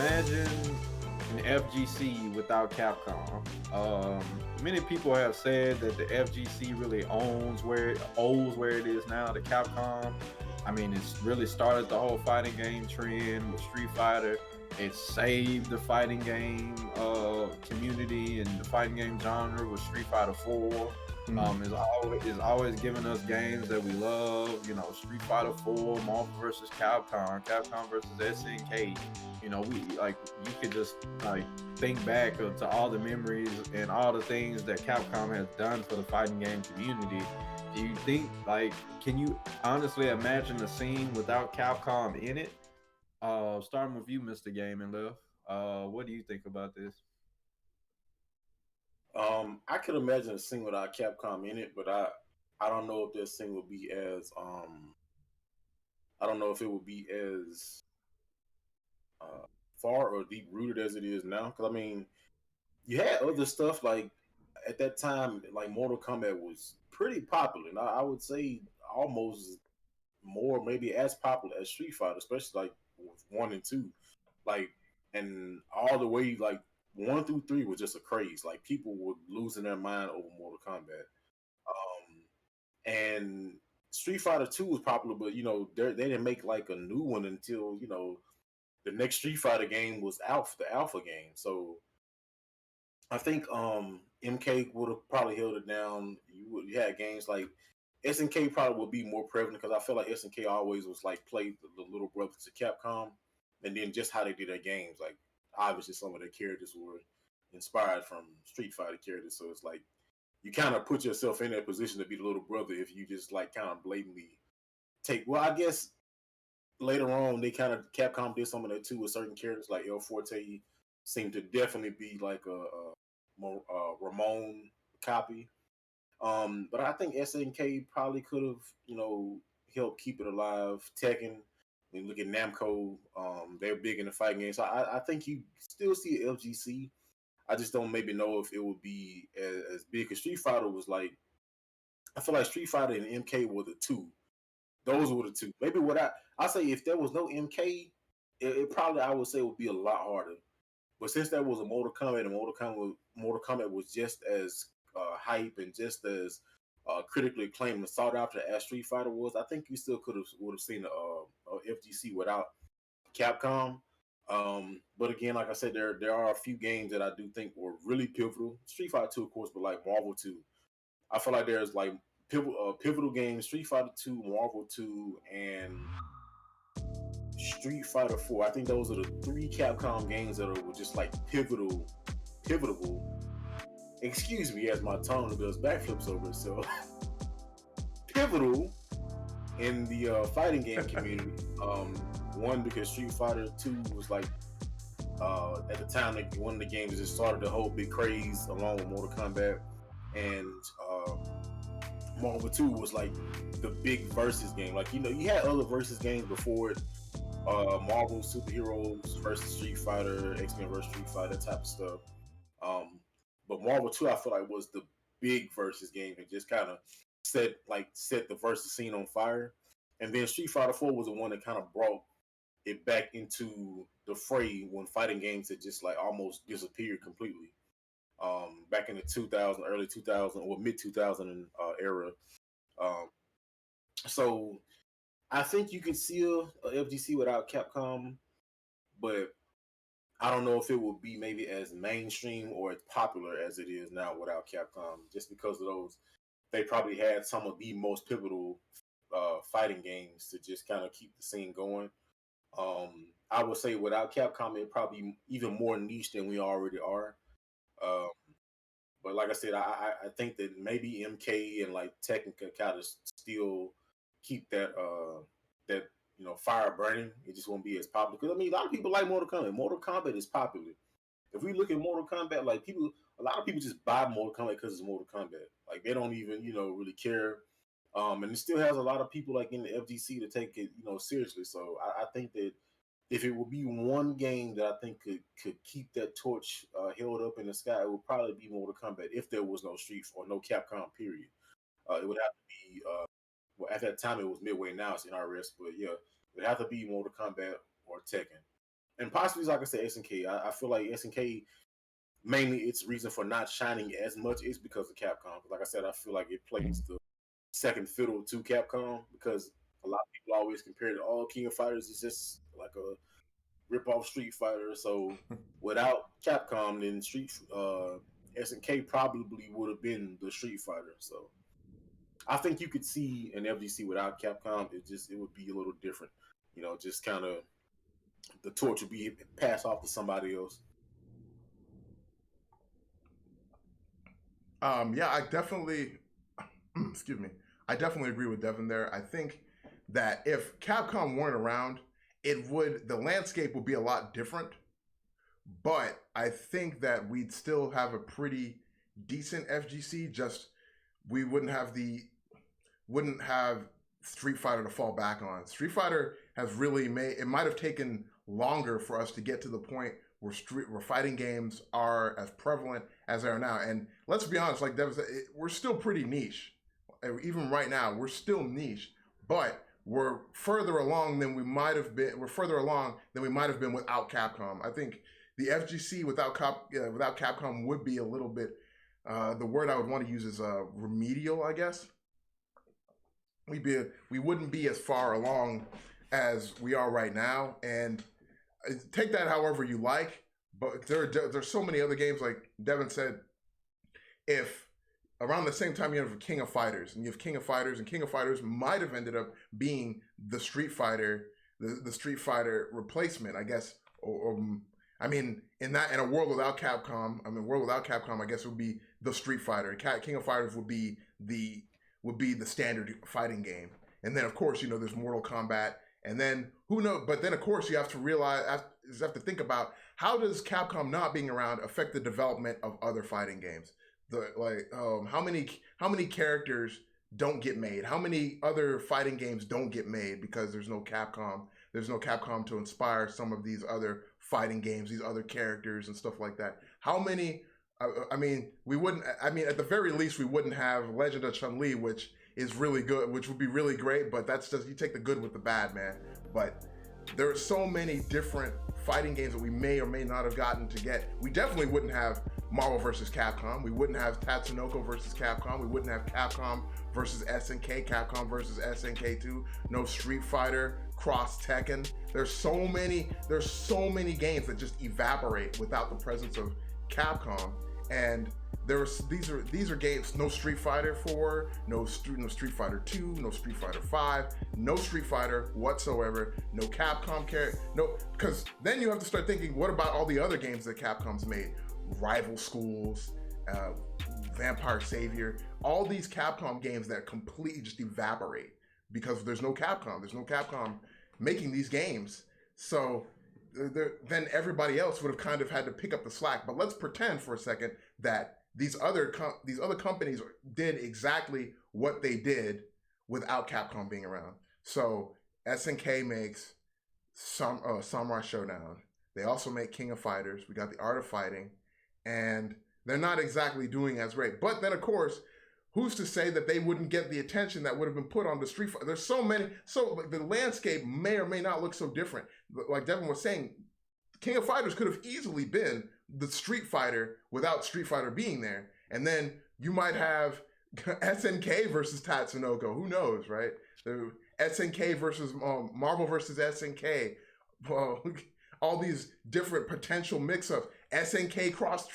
imagine an FGC without Capcom. Many people have said that the FGC really owes where it is now to Capcom. I mean, it's really started the whole fighting game trend with Street Fighter. It saved the fighting game community and the fighting game genre with Street Fighter 4. Mhm. Is always giving us games that we love. You know, Street Fighter 4, Marvel versus Capcom versus SNK. You know, we like you could just like think back to all the memories and all the things that Capcom has done for the fighting game community. Do you think can you honestly imagine a scene without Capcom in it? Starting with you, Mr. Game and Left. What do you think about this? I could imagine a scene without Capcom in it, but I don't know if this scene would be as I don't know if it would be as uh, far or deep rooted as it is now. Because I mean, you had other stuff like at that time, like Mortal Kombat was pretty popular, and I would say almost more maybe as popular as Street Fighter, especially like with 1 and 2, like and all the way like 1 through 3 was just a craze. Like people were losing their mind over Mortal Kombat. And Street Fighter 2 was popular, but they didn't make like a new one until the next Street Fighter game was the alpha game. So I think MK would have probably held it down. You had games like SNK probably would be more prevalent because I feel like SNK always was like played the little brother to Capcom, and then just how they did their games. Like obviously some of their characters were inspired from Street Fighter characters, so it's like you kind of put yourself in that position to be the little brother if you just like kind of blatantly take. Well, I guess later on they kind of Capcom did some of that too with certain characters like El Forte seemed to definitely be like a Ramon copy. But I think SNK probably could have helped keep it alive. Tekken. When you look at Namco, they're big in the fighting games. So I think you still see LGC. I just don't maybe know if it would be as big as Street Fighter was like. I feel like Street Fighter and MK were the two. Those were the two. Maybe what I say if there was no MK, it probably I would say would be a lot harder. But since there was a Mortal Kombat and Mortal Kombat was just as hype and just as critically acclaimed and sought after as Street Fighter was, I think you still would have seen a FGC without Capcom. But again, like I said, there are a few games that I do think were really pivotal. Street Fighter 2, of course, but like Marvel 2. I feel like there's like pivotal games: Street Fighter 2, Marvel 2, and Street Fighter 4. I think those are the three Capcom games that were just like pivotal. Excuse me, as my tongue does backflips over itself. Pivotal in the fighting game community. One because Street Fighter 2 was like at the time like one of the games that started the whole big craze along with Mortal Kombat, and Marvel 2 was like the big versus game. Like you had other versus games before it. Marvel superheroes versus Street Fighter, X-Men versus Street Fighter, that type of stuff. Um, but Marvel 2, I feel like was the big versus game and just kind of set the versus scene on fire. And then Street Fighter 4 was the one that kind of brought it back into the fray when fighting games had just like almost disappeared completely. Back in the 2000, early 2000 or mid 2000 era. Um, so I think you could see a FGC without Capcom, but I don't know if it would be maybe as mainstream or as popular as it is now without Capcom, just because of those. They probably had some of the most pivotal fighting games to just kind of keep the scene going. I would say without Capcom, it probably even more niche than we already are. Um, but like I said, I think that maybe MK and like Tekken could kind of still keep that fire burning. It just won't be as popular because I mean a lot of people like Mortal Kombat. Mortal Kombat is popular. If we look at Mortal Kombat, like a lot of people just buy Mortal Kombat because it's Mortal Kombat. Like they don't even really care. And it still has a lot of people like in the FGC to take it seriously. So I think that if it would be one game that I think could keep that torch held up in the sky, it would probably be Mortal Kombat if there was no Street or no Capcom. Period. It would have to be. Well, at that time it was Midway. Now it's NRS, but yeah, it would have to be Mortal Kombat or Tekken. and possibly, like I said, SNK. I feel like SNK mainly its reason for not shining as much is because of Capcom. Like I said, I feel like it plays the second fiddle to Capcom because a lot of people always compare it to all King of Fighters is just like a rip off Street Fighter. So without Capcom, then SNK probably would have been the Street Fighter. So I think you could see an FGC without Capcom. It would be a little different. You know, just kind of the torch would be passed off to somebody else. Yeah, I definitely, excuse me, I definitely agree with Devin there. I think that if Capcom weren't around, the landscape would be a lot different. But I think that we'd still have a pretty decent FGC. Just we wouldn't have Street Fighter to fall back on. Street Fighter has really it might have taken longer for us to get to the point where fighting games are as prevalent as they are now. And let's be honest, like Devin said, we're still pretty niche. Even right now, we're still niche, but we're further along than we might have been. We're further along than we might have been without Capcom. I think the FGC without Capcom would be a little bit. The word I would want to use is remedial, I guess. We wouldn't be as far along as we are right now, and take that however you like. But there's so many other games, like Devin said. If around the same time you have King of Fighters, and you have King of Fighters, and King of Fighters might have ended up being the Street Fighter, the Street Fighter replacement, I guess. I mean, in a world without Capcom, I guess it would be the Street Fighter. King of Fighters would be the standard fighting game, and then of course there's Mortal Kombat, and then who knows? But then of course you have to think about how does Capcom not being around affect the development of other fighting games. How many characters don't get made? How many other fighting games don't get made because there's no Capcom? There's no Capcom to inspire some of these other fighting games, these other characters and stuff like that. How many? We wouldn't. At the very least, we wouldn't have Legend of Chun-Li, which is really good, which would be really great. But that's just, you take the good with the bad, man. But there are so many different fighting games that we may or may not have gotten to get. We definitely wouldn't have Marvel versus Capcom. We wouldn't have Tatsunoko versus Capcom. We wouldn't have Capcom versus SNK, Capcom versus SNK2. No Street Fighter, Cross Tekken. There's so many games that just evaporate without the presence of Capcom. And these are games. No Street Fighter 4, no Street Fighter 2, no Street Fighter 5, no Street Fighter whatsoever, no Capcom because then you have to start thinking, what about all the other games that Capcom's made? Rival Schools, Vampire Savior, all these Capcom games that completely just evaporate because there's no Capcom. There's no Capcom making these games. So then everybody else would have kind of had to pick up the slack. But let's pretend for a second that these other companies did exactly what they did without Capcom being around. So SNK makes Samurai Showdown. They also make King of Fighters. We got the Art of Fighting. And they're not exactly doing as great. But then, of course, who's to say that they wouldn't get the attention that would have been put on the Street Fighter? There's so many. So the landscape may or may not look so different. Like Devin was saying, King of Fighters could have easily been the Street Fighter without Street Fighter being there. And then you might have SNK versus Tatsunoko. Who knows, right? SNK versus Marvel versus SNK. All these different potential mix-ups. SNK cross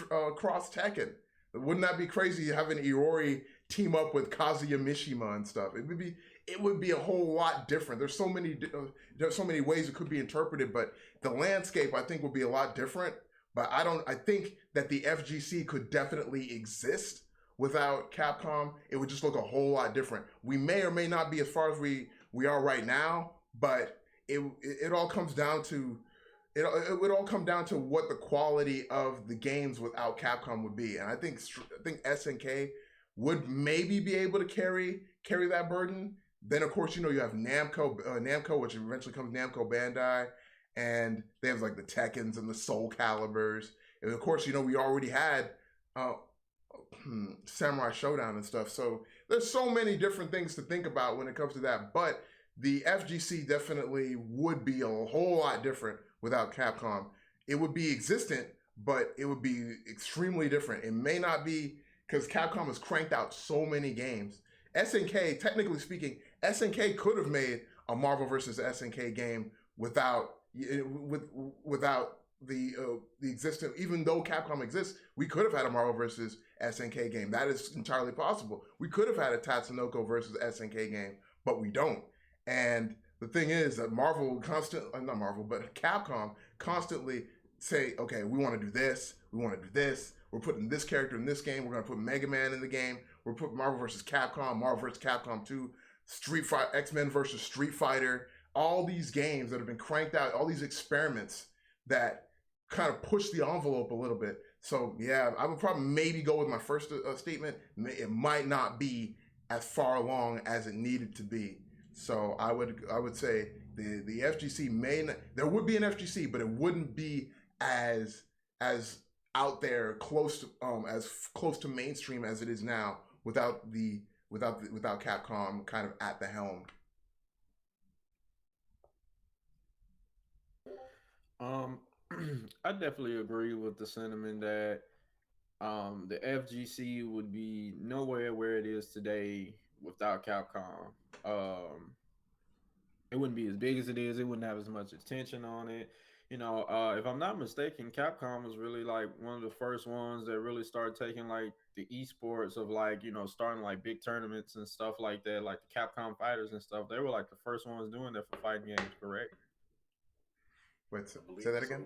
Tekken. Wouldn't that be crazy having Iori team up with Kazuya Mishima and stuff? It would be a whole lot different. There's so many ways it could be interpreted, but the landscape I think would be a lot different. But I think that the FGC could definitely exist without Capcom. It would just look a whole lot different. We may or may not be as far as we are right now, but it all comes down to it would all come down to what the quality of the games without Capcom would be. And I think SNK would maybe be able to carry that burden. Then of course, you have Namco, which eventually comes Namco Bandai, and they have like the Tekkens and the Soul Calibers. And of course, we already had Samurai Showdown and stuff. So there's so many different things to think about when it comes to that. But the FGC definitely would be a whole lot different without Capcom. It would be existent, but it would be extremely different. It may not be because Capcom has cranked out so many games. SNK, technically speaking, SNK could have made a Marvel versus SNK game without without the existence. Even though Capcom exists, we could have had a Marvel versus SNK game. That is entirely possible. We could have had a Tatsunoko versus SNK game, but we don't. And the thing is that not Marvel, but Capcom constantly say, okay, we want to do this, we want to do this. We're putting this character in this game. We're going to put Mega Man in the game. We're putting Marvel versus Capcom, Marvel versus Capcom 2, Street Fighter, X-Men versus Street Fighter. All these games that have been cranked out, all these experiments that kind of push the envelope a little bit. So yeah, I would probably maybe go with my first statement. It might not be as far along as it needed to be. So I would say the FGC may not, there would be an FGC, but it wouldn't be as out there close to as close to mainstream as it is now without Capcom kind of at the helm. Um, I definitely agree with the sentiment that the FGC would be nowhere where it is today without Capcom. It wouldn't be as big as it is. It wouldn't have as much attention on it. If I'm not mistaken, Capcom was really like one of the first ones that really started taking like the esports of like starting like big tournaments and stuff like that, like the Capcom fighters and stuff. They were like the first ones doing that for fighting games, correct? Wait, I say believe that so. again.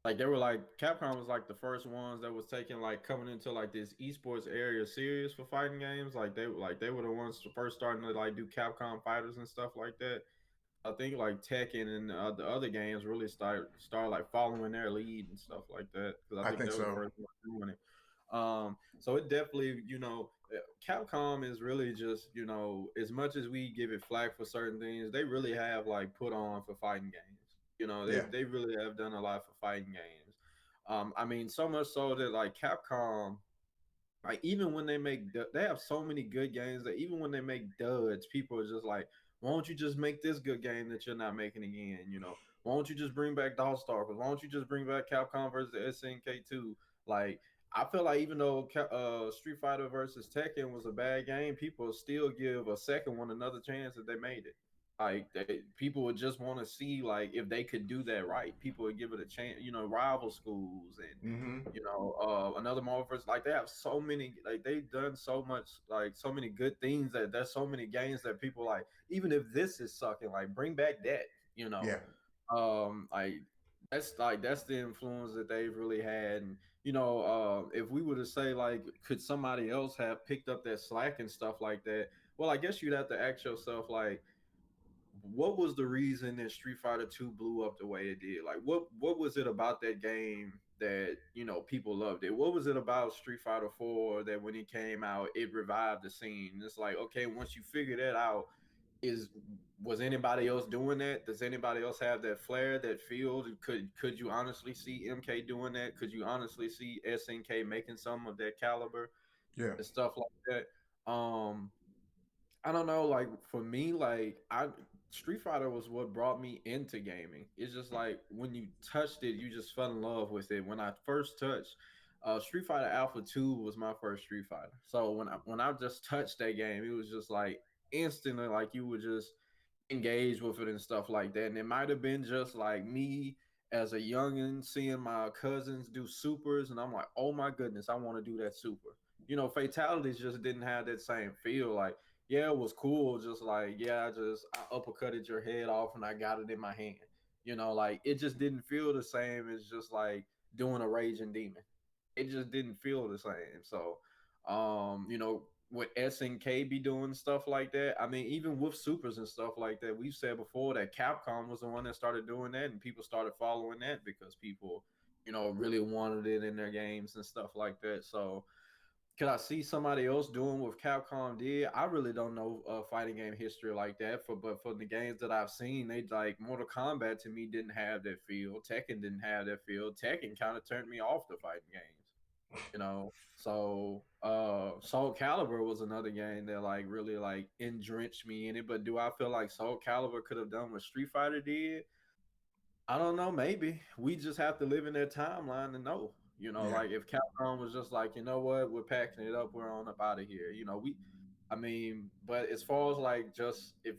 Like they were like Capcom was like the first ones that was taking like coming into like this esports area serious for fighting games. Like they were the ones first starting to like do Capcom fighters and stuff like that. I think like Tekken and the other games really start like following their lead and stuff like that because I I think think they were the so. first one doing it. So it definitely, Capcom is really just, as much as we give it flack for certain things, they really have like put on for fighting games. Yeah, They really have done a lot for fighting games. I mean, so much so that like Capcom, like even when they have so many good games that even when they make duds, people are just like, why don't you just make this good game that you're not making again? Why don't you just bring back Stalkers? Why don't you just bring back Capcom versus SNK2? Like I feel like even though Street Fighter versus Tekken was a bad game, people still give a second one another chance if they made it. People would just want to see like if they could do that right. People would give it a chance. Rival schools and mm-hmm. another Marvel versus like they have so many like they've done so much like so many good things that there's so many games that people like even if this is sucking like bring back that you know Yeah, like that's the influence that they've really had and if we were to say like could somebody else have picked up that slack and stuff like that, well I guess you'd have to ask yourself like what was the reason that Street Fighter 2 blew up the way it did? Like what was it about that game that, people loved it? What was it about Street Fighter 4 that when it came out, it revived the scene? It's like, okay, once you figure that out, is was anybody else doing that? Does anybody else have that flair, that feel? Could you honestly see MK doing that? Could you honestly see SNK making some of that caliber yeah, and stuff like that? I don't know. Like for me, like I Street Fighter was what brought me into gaming. It's just like when you touched it, you just fell in love with it. When I first touched, Street Fighter Alpha 2 was my first Street Fighter. So when I just touched that game, it was just like instantly like you would just engage with it and stuff like that. And it might have been just like me as a youngin seeing my cousins do supers, and I'm like, oh my goodness, I want to do that super. Fatalities just didn't have that same feel. Like, yeah, it was cool, just like, yeah, I uppercutted your head off and I got it in my hand. Like it just didn't feel the same as just like doing a raging demon. It just didn't feel the same. So, with SNK be doing stuff like that. I mean, even with supers and stuff like that, we've said before that Capcom was the one that started doing that, and people started following that because people, really wanted it in their games and stuff like that. So, could I see somebody else doing what Capcom did? I really don't know fighting game history like that. But for the games that I've seen, they like Mortal Kombat to me didn't have that feel. Tekken didn't have that feel. Tekken kind of turned me off the fighting games. you know. So Soul Calibur was another game that like really like drenched me in it. But do I feel like Soul Calibur could have done what Street Fighter did? I don't know. Maybe we just have to live in their timeline to know. You know, Yeah. like if Capcom was just like, you know what, we're packing it up, we're on up out of here. You know, I mean, but as far as like just if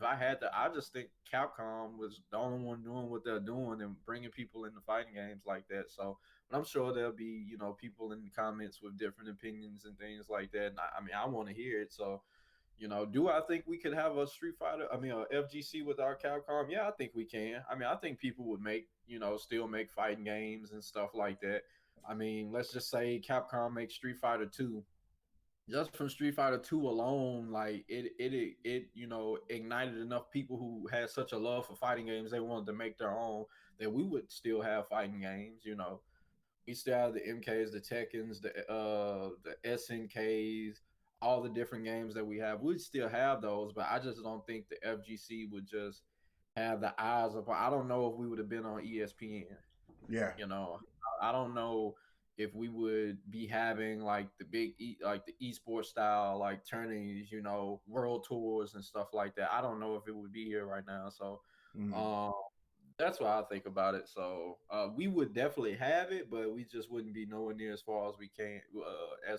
I had to, I just think Capcom was the only one doing what they're doing and bringing people into fighting games like that. So, but I'm sure there'll be people in the comments with different opinions and things like that. And I mean, I want to hear it. So, do I think we could have a Street Fighter? I mean, a FGC with our Capcom? Yeah, I think we can. I mean, I think people would still make fighting games and stuff like that. I mean, let's just say Capcom makes Street Fighter 2. Just from Street Fighter 2 alone, like it ignited enough people who had such a love for fighting games, they wanted to make their own, that we would still have fighting games. We still have the MKs, the Tekkens, the SNKs, all the different games that we have. We'd still have those, but I just don't think the FGC would just have the eyes upon. I don't know if we would have been on ESPN. Yeah. You know, I don't know if we would be having like like the esports style like tourneys, world tours and stuff like that. I don't know if it would be here right now. So, Mm. um, that's what I think about it. So we would definitely have it, but we just wouldn't be nowhere near as far as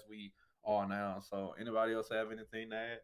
we are now. So anybody else have anything to add?